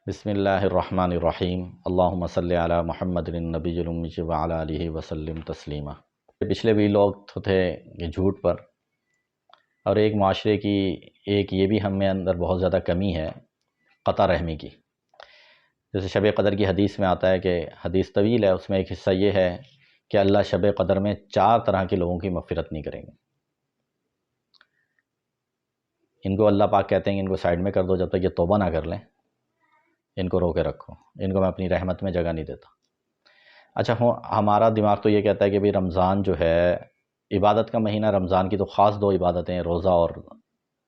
بسم اللہ الرحمن الرحیم اللہم صلی علی محمد النبی الأمی وعلی آلہ وسلم تسلیما۔ پچھلے بھی لوگ تھے کہ جھوٹ پر، اور ایک معاشرے کی ایک یہ بھی ہم میں اندر بہت زیادہ کمی ہے قطع رحمی کی۔ جیسے شب قدر کی حدیث میں آتا ہے کہ حدیث طویل ہے، اس میں ایک حصہ یہ ہے کہ اللہ شب قدر میں 4 طرح کے لوگوں کی مغفرت نہیں کریں گے۔ ان کو اللہ پاک کہتے ہیں کہ ان کو سائیڈ میں کر دو، جب تک یہ توبہ نہ کر لیں ان کو روکے رکھو، ان کو میں اپنی رحمت میں جگہ نہیں دیتا۔ اچھا ہمارا دماغ تو یہ کہتا ہے کہ بھئی رمضان جو ہے عبادت کا مہینہ، رمضان کی تو خاص 2 عبادتیں ہیں، روزہ اور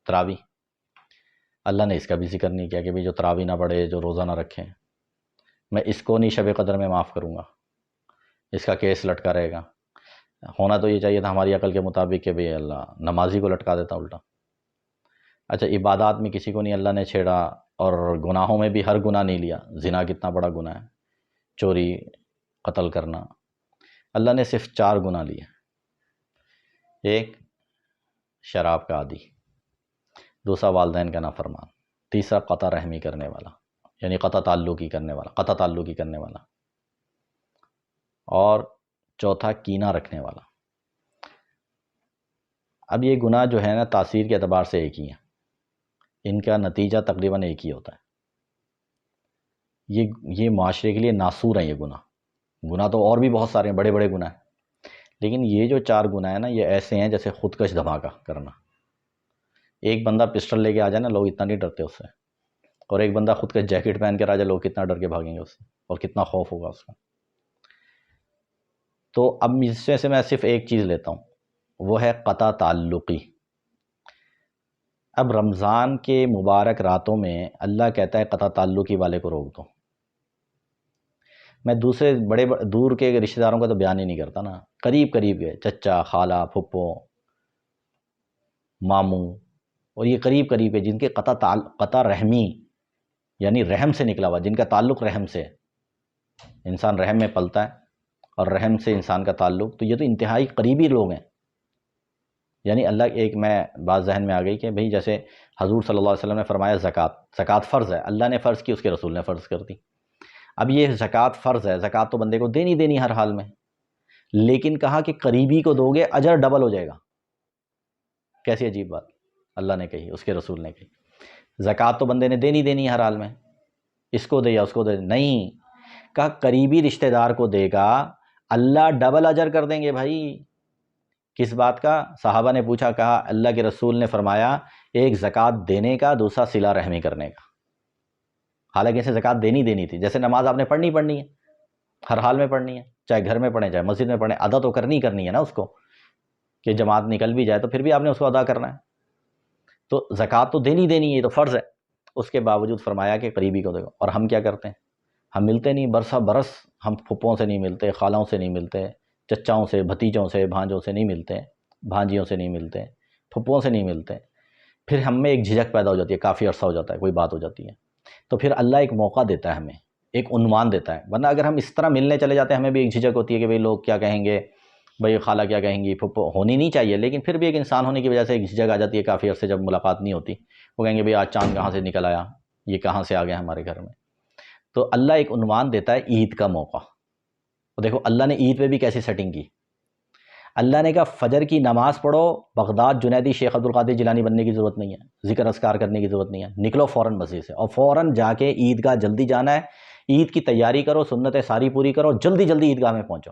تراویح۔ اللہ نے اس کا بھی ذکر نہیں کیا کہ بھئی جو تراویح نہ پڑھے، جو روزہ نہ رکھیں، میں اس کو نہیں شب قدر میں معاف کروں گا، اس کا کیس لٹکا رہے گا۔ ہونا تو یہ چاہیے تھا ہماری عقل کے مطابق کہ بھئی اللہ نمازی کو لٹکا دیتا الٹا۔ اچھا عبادات میں کسی کو نہیں اللہ نے چھیڑا، اور گناہوں میں بھی ہر گناہ نہیں لیا۔ زنا کتنا بڑا گناہ ہے، چوری، قتل کرنا، اللہ نے صرف 4 گناہ لیے۔ ایک شراب کا عادی، دوسرا والدین کا نافرمان، تیسرا قطع رحمی کرنے والا یعنی قطع تعلقی کرنے والا، اور چوتھا کینہ رکھنے والا۔ اب یہ گناہ جو ہے نا تاثیر کے اعتبار سے ایک ہی ہیں، ان کا نتیجہ تقریباً ایک ہی ہوتا ہے۔ یہ معاشرے کے لیے ناسور ہیں یہ گناہ تو اور بھی بہت سارے ہیں، بڑے بڑے گناہ ہیں، لیکن یہ جو 4 گناہ ہیں نا یہ ایسے ہیں جیسے خودکش دھماکہ کرنا۔ ایک بندہ پسٹل لے کے آ جائے نا، لوگ اتنا نہیں ڈرتے اس سے، اور ایک بندہ خودکش جیکٹ پہن کر آ جائے، لوگ کتنا ڈر کے بھاگیں گے اس سے، اور کتنا خوف ہوگا اس کا۔ تو اب اس سے میں صرف ایک چیز لیتا ہوں، وہ ہے قطع تعلقی۔ اب رمضان کے مبارک راتوں میں اللہ کہتا ہے قطع تعلقی والے کو روک دو۔ میں دوسرے بڑے دور کے رشتہ داروں کا تو بیان ہی نہیں کرتا نا، قریب کے چچا، خالہ، پھپھو، ماموں، اور یہ قریب کے جن کے قطع رحمی یعنی رحم سے نکلا ہوا، جن کا تعلق رحم سے، انسان رحم میں پلتا ہے اور رحم سے انسان کا تعلق، تو یہ تو انتہائی قریبی لوگ ہیں۔ یعنی اللہ ایک میں بات ذہن میں آ گئی کہ بھئی جیسے حضور صلی اللہ علیہ وسلم نے فرمایا زکوٰۃ فرض ہے، اللہ نے فرض کی، اس کے رسول نے فرض کر دی۔ اب یہ زکوٰۃ فرض ہے، زکوٰۃ تو بندے کو دینی ہر حال میں، لیکن کہا کہ قریبی کو دو گے اجر ڈبل ہو جائے گا۔ کیسی عجیب بات اللہ نے کہی، اس کے رسول نے کہی۔ زکوٰۃ تو بندے نے دینی ہر حال میں، اس کو دے یا اس کو دے، نہیں کہا قریبی رشتہ دار کو دے گا اللہ ڈبل اجر کر دیں گے۔ بھائی کس بات کا؟ صحابہ نے پوچھا، کہا اللہ کے رسول نے فرمایا ایک زکوٰۃ دینے کا، دوسرا صلہ رحمی کرنے کا۔ حالانکہ اسے زکوٰۃ دینی تھی، جیسے نماز آپ نے پڑھنی ہے، ہر حال میں پڑھنی ہے، چاہے گھر میں پڑھیں چاہے مسجد میں پڑھیں، ادا تو کرنی ہے نا اس کو، کہ جماعت نکل بھی جائے تو پھر بھی آپ نے اس کو ادا کرنا ہے۔ تو زکوٰۃ تو دینی ہے، یہ تو فرض ہے، اس کے باوجود فرمایا کہ قریبی کو دے گا۔ اور ہم کیا کرتے ہیں؟ ہم ملتے نہیں، برس ہم پھپھوں سے نہیں ملتے، خالوں سے نہیں ملتے، چچاؤں سے، بھتیجوں سے، بھانجوں سے نہیں ملتے، بھانجیوں سے نہیں ملتے، پھپھوں سے نہیں ملتے۔ پھر ہم میں ایک جھجک پیدا ہو جاتی ہے، کافی عرصہ ہو جاتا ہے، کوئی بات ہو جاتی ہے، تو پھر اللہ ایک موقع دیتا ہے ہمیں، ایک عنوان دیتا ہے۔ ورنہ اگر ہم اس طرح ملنے چلے جاتے ہیں، ہمیں بھی ایک جھجک ہوتی ہے کہ بھئی لوگ کیا کہیں گے، بھئی خالہ کیا کہیں گی، پھپھو ہونی نہیں چاہیے، لیکن پھر بھی ایک انسان ہونے کی وجہ سے ایک جھجک آ جاتی ہے کافی عرصے جب ملاقات نہیں ہوتی۔ وہ کہیں گے بھئی آج چاند کہاں سے نکل آیا، یہ کہاں سے آ گیا ہمارے گھر میں۔ تو اللہ ایک عنوان دیتا ہے عید کا موقع۔ اور دیکھو اللہ نے عید پہ بھی کیسی سیٹنگ کی۔ اللہ نے کہا فجر کی نماز پڑھو، بغداد جنیدی شیخ عبد القادر جیلانی بننے کی ضرورت نہیں ہے، ذکر اذکار کرنے کی ضرورت نہیں ہے، نکلو فوراً مسجد سے، اور فوراً جا کے عیدگاہ جلدی جانا ہے، عید کی تیاری کرو، سنتیں ساری پوری کرو، جلدی عیدگاہ میں پہنچو۔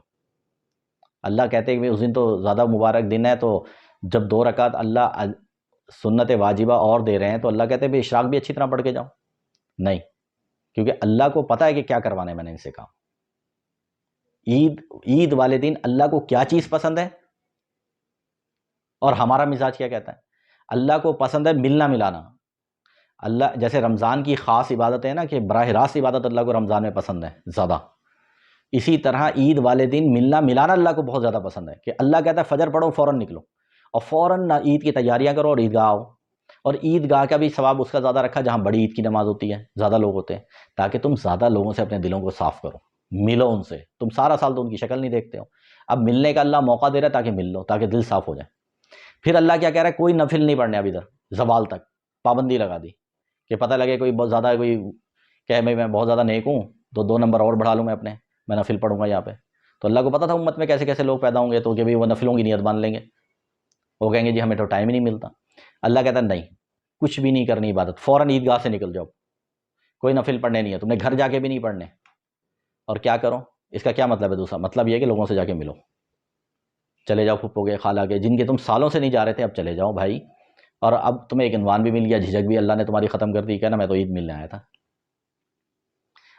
اللہ کہتے ہیں کہ اس دن تو زیادہ مبارک دن ہے، تو جب 2 رکعت اللہ سنت واجبہ اور دے رہے ہیں تو اللہ کہتے ہیں اشراق بھی اچھی طرح پڑھ کے جاؤ۔ نہیں، کیونکہ اللہ کو پتہ ہے کہ کیا کروانا ہے میں نے ان سے کہا۔ عید والے دن اللہ کو کیا چیز پسند ہے، اور ہمارا مزاج کیا کہتا ہے؟ اللہ کو پسند ہے ملنا ملانا۔ اللہ جیسے رمضان کی خاص عبادت ہے نا کہ براہ راست عبادت اللہ کو رمضان میں پسند ہے زیادہ، اسی طرح عید والے دن ملنا ملانا اللہ کو بہت زیادہ پسند ہے، کہ اللہ کہتا ہے فجر پڑھو فوراً نکلو، اور فوراً عید کی تیاریاں کرو اور عیدگاہ آؤ۔ اور عیدگاہ کا بھی ثواب اس کا زیادہ رکھا جہاں بڑی عید کی نماز ہوتی ہے، زیادہ لوگ ہوتے ہیں، تاکہ تم زیادہ لوگوں سے اپنے دلوں کو صاف کرو، ملو ان سے۔ تم سارا سال تو ان کی شکل نہیں دیکھتے ہو، اب ملنے کا اللہ موقع دے رہا ہے تاکہ مل لو، تاکہ دل صاف ہو جائے۔ پھر اللہ کیا کہہ رہا ہے؟ کوئی نفل نہیں پڑھنے اب ادھر، زوال تک پابندی لگا دی، کہ پتہ لگے کوئی بہت زیادہ کوئی کہ بھائی میں بہت زیادہ نیک ہوں تو 2 نمبر اور بڑھا لوں میں نفل پڑھوں گا یہاں پہ. تو اللہ کو پتا تھا امت میں کیسے کیسے لوگ پیدا ہوں گے، تو کہ بھائی وہ نفلوں کی نیت باندھ لیں گے، وہ کہیں گے جی ہمیں تو ٹائم ہی نہیں ملتا. اللہ کہتا ہے نہیں، کچھ بھی نہیں کرنی عبادت، فوراً عیدگاہ سے نکل جاؤ، کوئی نفل پڑھنے نہیں ہے، تم نے گھر جا کے بھی نہیں پڑھنے. اور کیا کرو؟ اس کا کیا مطلب ہے؟ دوسرا مطلب یہ ہے کہ لوگوں سے جا کے ملو، چلے جاؤ پھپھو کے، خالہ کے، جن کے تم سالوں سے نہیں جا رہے تھے، اب چلے جاؤ بھائی. اور اب تمہیں ایک عنوان بھی مل گیا، جھجک بھی اللہ نے تمہاری ختم کر دی، کہنا میں تو عید ملنے آیا تھا.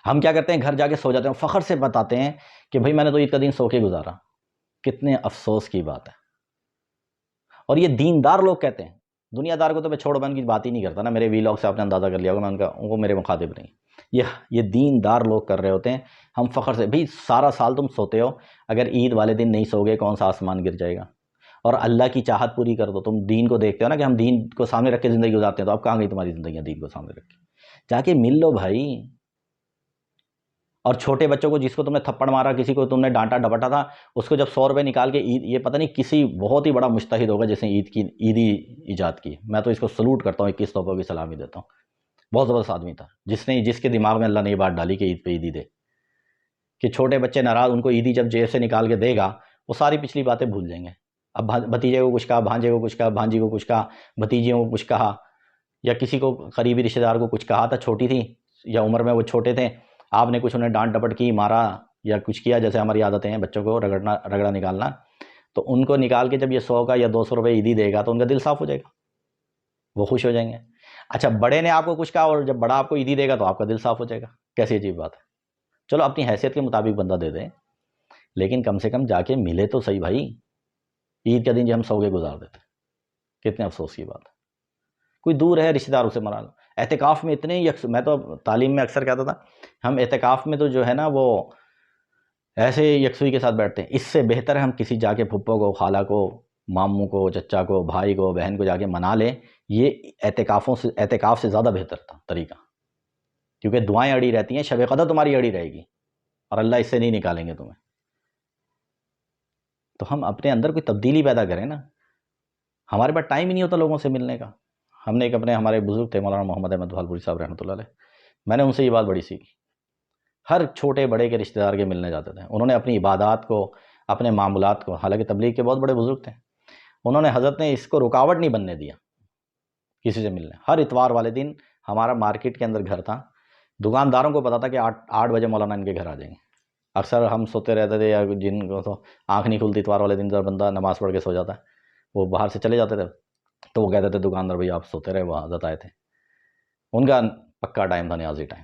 ہم کیا کرتے ہیں؟ گھر جا کے سو جاتے ہیں، فخر سے بتاتے ہیں کہ بھائی میں نے تو عید کا دن سو کے گزارا. کتنے افسوس کی بات ہے. اور یہ دیندار لوگ کہتے ہیں. دنیا دار کو تو میں چھوڑ بن کی بات ہی نہیں کرتا نا، میرے وی لاگ سے آپ نے اندازہ کر لیا ہوگا، میں ان کو میرے مخاطب نہیں. یہ دیندار لوگ کر رہے ہوتے ہیں. ہم فخر سے، بھائی سارا سال تم سوتے ہو، اگر عید والے دن نہیں سو گے کون سا آسمان گر جائے گا؟ اور اللہ کی چاہت پوری کر دو. تم دین کو دیکھتے ہو نا کہ ہم دین کو سامنے رکھ کے زندگی گزارتے ہیں، تو اب کہاں گئی تمہاری زندگیاں دین کو سامنے رکھ کے؟ جا کے مل لو بھائی. اور چھوٹے بچوں کو، جس کو تم نے تھپڑ مارا، کسی کو تم نے ڈانٹا ڈپٹا تھا، اس کو جب 100 روپے نکال کے عید، یہ پتہ نہیں کسی بہت ہی بڑا مجتہد ہوگا جس نے عیدی ایجاد کی، میں تو اس کو سلوٹ کرتا ہوں، 21 توپوں کی سلامی دیتا ہوں. بہت زبردست آدمی تھا، جس کے دماغ میں اللہ نے یہ بات ڈالی کہ عید پہ عیدی دے، کہ چھوٹے بچے ناراض، ان کو عیدی جب جیب سے نکال کے دے گا، وہ ساری پچھلی باتیں بھول جائیں گے. اب بھتیجے کو کچھ کہا، بھانجے کو کچھ کہا، بھانجی کو کچھ کہا، بھتیجیوں کو کچھ کہا، یا کسی کو قریبی رشتہ دار کو کچھ کہا تھا، چھوٹی تھی یا عمر میں وہ چھوٹے تھے، آپ نے کچھ انہیں ڈانٹ ڈپٹ کی، مارا یا کچھ کیا، جیسے ہماری عادتیں ہیں بچوں کو رگڑا نکالنا، تو ان کو نکال کے جب یہ 100 کا یا 200 روپے عیدی دے گا تو ان کا دل صاف ہو جائے گا، وہ خوش ہو جائیں گے. اچھا بڑے نے آپ کو کچھ کہا اور جب بڑا آپ کو عیدی دے گا تو آپ کا دل صاف ہو جائے گا. کیسی عجیب بات ہے. چلو اپنی حیثیت کے مطابق بندہ دے دیں، لیکن کم سے کم جا کے ملے تو صحیح بھائی. عید کا دن جو ہم سو کے گزار دیتے، کتنے افسوس کی بات ہے. کوئی دور ہے رشتہ دار اسے مرا لو. اعتکاف میں اتنے میں تو تعلیم میں اکثر کہتا تھا، ہم اعتکاف میں تو جو ہے نا وہ ایسے یکسوئی کے ساتھ بیٹھتے ہیں. اس سے بہتر ہے ہم کسی جا کے پھپھو کو، خالہ کو، ماموں کو، چچا کو، بھائی کو، بہن کو جا کے منا لیں. یہ اعتکاف سے زیادہ بہتر تھا طریقہ، کیونکہ دعائیں اڑی رہتی ہیں، شب قدر تمہاری اڑی رہے گی اور اللہ اس سے نہیں نکالیں گے تمہیں. تو ہم اپنے اندر کوئی تبدیلی پیدا کریں نا. ہمارے پاس ٹائم ہی نہیں ہوتا لوگوں سے ملنے کا. ہم نے ہمارے بزرگ تھے مولانا محمد احمد بھالپوری صاحب رحمۃ اللہ علیہ، میں نے ان سے یہ بات بڑی سیکھی. ہر چھوٹے بڑے کے رشتہ دار کے ملنے جاتے تھے. انہوں نے اپنی عبادات کو، اپنے معاملات کو، حالانکہ تبلیغ کے بہت بڑے بزرگ تھے، انہوں نے حضرت نے اس کو رکاوٹ نہیں بننے دیا کسی سے ملنے. ہر اتوار والے دن ہمارا مارکیٹ کے اندر گھر تھا، دکانداروں کو پتا تھا کہ 8 بجے مولانا ان کے گھر آ جائیں گے. اکثر ہم سوتے رہتے تھے، یا جن کو تو آنکھ نہیں کھلتی اتوار والے دن، بندہ نماز پڑھ کے سو جاتا ہے، وہ باہر سے چلے جاتے تھے، تو وہ کہتے تھے دکاندار بھائی آپ سوتے رہے، وہ حضرت آئے تھے. ان کا پکا ٹائم تھا، نیازی ٹائم.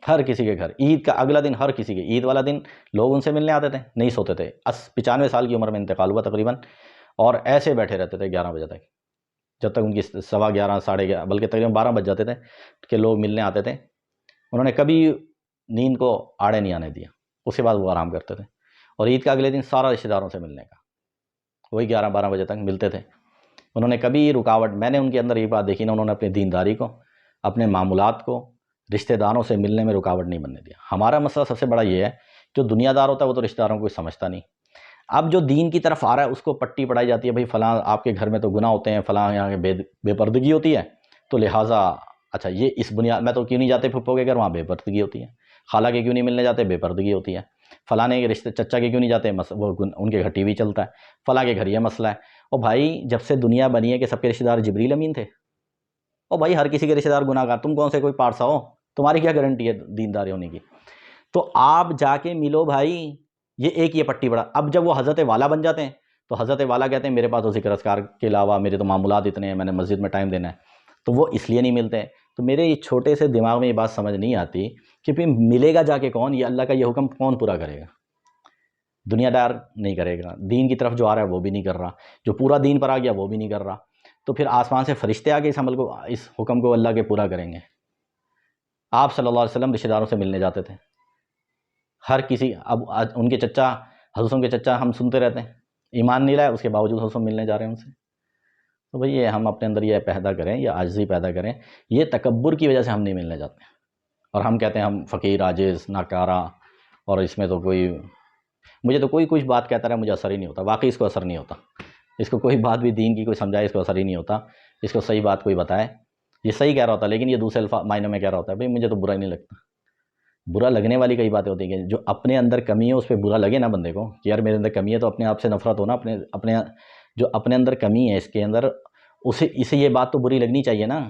ہر کسی کے گھر عید کا اگلا دن، ہر کسی کے عید والا دن لوگ ان سے ملنے آتے تھے، نہیں سوتے تھے. 95 سال کی عمر میں انتقال ہوا تقریباً، اور ایسے بیٹھے رہتے تھے 11 بجے تک، جب تک ان کی 11:15 11:30 بلکہ تقریباً 12 بج جاتے تھے کہ لوگ ملنے آتے تھے. انہوں نے کبھی نیند کو آڑے نہیں آنے دیا. اس کے بعد وہ آرام کرتے تھے، اور عید کا اگلے دن سارا رشتہ داروں سے ملنے کا، وہی 11-12 بجے تک ملتے تھے. انہوں نے کبھی رکاوٹ، میں نے ان کے اندر یہ بات دیکھی نا، انہوں نے اپنی دینداری کو، اپنے معاملات کو، رشتہ داروں سے ملنے میں رکاوٹ نہیں بننے دیا. ہمارا مسئلہ سب سے بڑا یہ ہے، جو دنیا دار ہوتا ہے وہ تو رشتہ داروں کو کوئی سمجھتا نہیں. اب جو دین کی طرف آ رہا ہے اس کو پٹی پڑھائی جاتی ہے، بھائی فلاں آپ کے گھر میں تو گناہ ہوتے ہیں، فلاں یہاں بے پردگی ہوتی ہے، تو لہٰذا اچھا یہ اس بنیاد میں تو کیوں نہیں جاتے پھپھو کے گھر، وہاں بے پردگی ہوتی ہے. خالہ کے کیوں نہیں ملنے جاتے، بے پردگی ہوتی ہے. فلاں کے رشتے چچا کے کیوں نہیں جاتے، وہ ان کے گھر ٹی وی چلتا ہے. فلاں کے گھر یہ مسئلہ ہے. اور بھائی جب سے دنیا بنی ہے کہ سب کے رشتہ دار جبریل امین تھے؟ اور بھائی ہر کسی کے رشتہ دار گناہ گار، تم کون سے کوئی پارسا ہو، تمہاری کیا گارنٹی ہے دیندار ہونے کی؟ تو آپ جا کے ملو بھائی. یہ پٹی بڑا. اب جب وہ حضرت والا بن جاتے ہیں تو حضرت والا کہتے ہیں میرے پاس تو ذکر اذکار کے علاوہ میرے تو معاملات اتنے ہیں، میں نے مسجد میں ٹائم دینا ہے، تو وہ اس لیے نہیں ملتے ہیں. تو میرے یہ چھوٹے سے دماغ میں یہ بات سمجھ نہیں آتی کہ پھر ملے گا جا کے کون؟ یہ اللہ کا یہ حکم کون پورا کرے گا؟ دنیا دار نہیں کرے گا. دین کی طرف جو آ رہا ہے وہ بھی نہیں کر رہا، جو پورا دین پر آ گیا وہ بھی نہیں کر رہا. تو پھر آسمان سے فرشتے آ کے اس عمل کو، اس حکم کو اللہ کے پورا کریں گے. آپ صلی اللہ علیہ وسلم رشتہ داروں سے ملنے جاتے تھے، ہر کسی. اب ان کے چچا، حضرتوں کے چچا ہم سنتے رہتے ہیں، ایمان نہیں لائے، اس کے باوجود حضرت ملنے جا رہے ہیں ان سے. تو بھئی یہ ہم اپنے اندر یہ پیدا کریں، یہ عاجزی پیدا کریں. یہ تکبر کی وجہ سے ہم نہیں ملنے جاتے ہیں، اور ہم کہتے ہیں ہم فقیر، عاجز، ناکارہ، اور اس میں تو مجھے تو کوئی کچھ بات کہتا رہا، مجھے اثر ہی نہیں ہوتا. واقعی اس کو اثر نہیں ہوتا. اس کو کوئی بات بھی دین کی کوئی سمجھائے، اس کو اثر ہی نہیں ہوتا. اس کو صحیح بات کوئی بتائے، یہ صحیح کہہ رہا ہوتا ہے، لیکن یہ دوسرے معنی میں کہہ رہا ہوتا ہے بھئی مجھے تو برا ہی نہیں لگتا۔ برا لگنے والی کئی باتیں ہوتی ہیں کہ جو اپنے اندر کمی ہے اس پہ برا لگے نا بندے کو کہ یار میرے اندر کمی ہے، تو اپنے آپ سے نفرت ہونا، اپنے جو اپنے اندر کمی ہے اس کے اندر اسے یہ بات تو بری لگنی چاہیے نا۔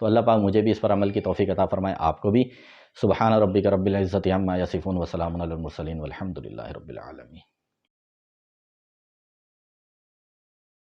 تو اللہ پاک مجھے بھی اس پر عمل کی توفیق عطا فرمائے، آپ کو بھی۔ سبحان ربک رب العزت عما یصفون وسلام علی المرسلین والحمد للہ رب العالمین۔